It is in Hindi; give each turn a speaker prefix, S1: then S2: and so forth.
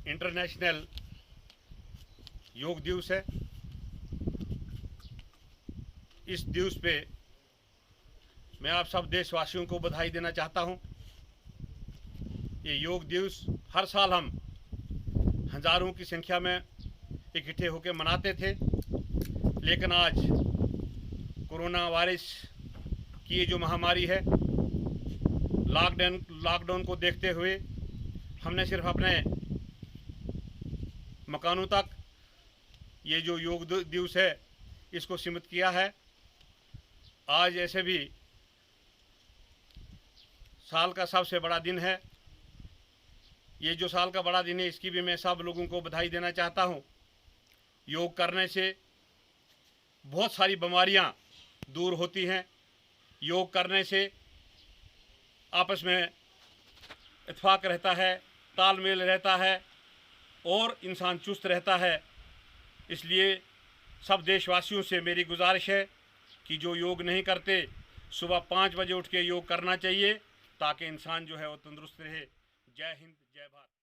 S1: इंटरनेशनल योग दिवस है। इस दिवस पे मैं आप सब देशवासियों को बधाई देना चाहता हूं। ये योग दिवस हर साल हम हज़ारों की संख्या में इकट्ठे होकर मनाते थे, लेकिन आज कोरोना वायरस की ये जो महामारी है, लॉकडाउन को देखते हुए हमने सिर्फ अपने मकानों तक ये जो योग दिवस है इसको सीमित किया है। आज ऐसे भी साल का सबसे बड़ा दिन है। ये जो साल का बड़ा दिन है इसकी भी मैं सब लोगों को बधाई देना चाहता हूँ। योग करने से बहुत सारी बीमारियाँ दूर होती हैं। योग करने से आपस में इत्तेफाक रहता है, तालमेल रहता है और इंसान चुस्त रहता है। इसलिए सब देशवासियों से मेरी गुजारिश है कि जो योग नहीं करते सुबह 5 बजे उठ के योग करना चाहिए, ताकि इंसान जो है वो तंदुरुस्त रहे। जय हिंद, जय भारत।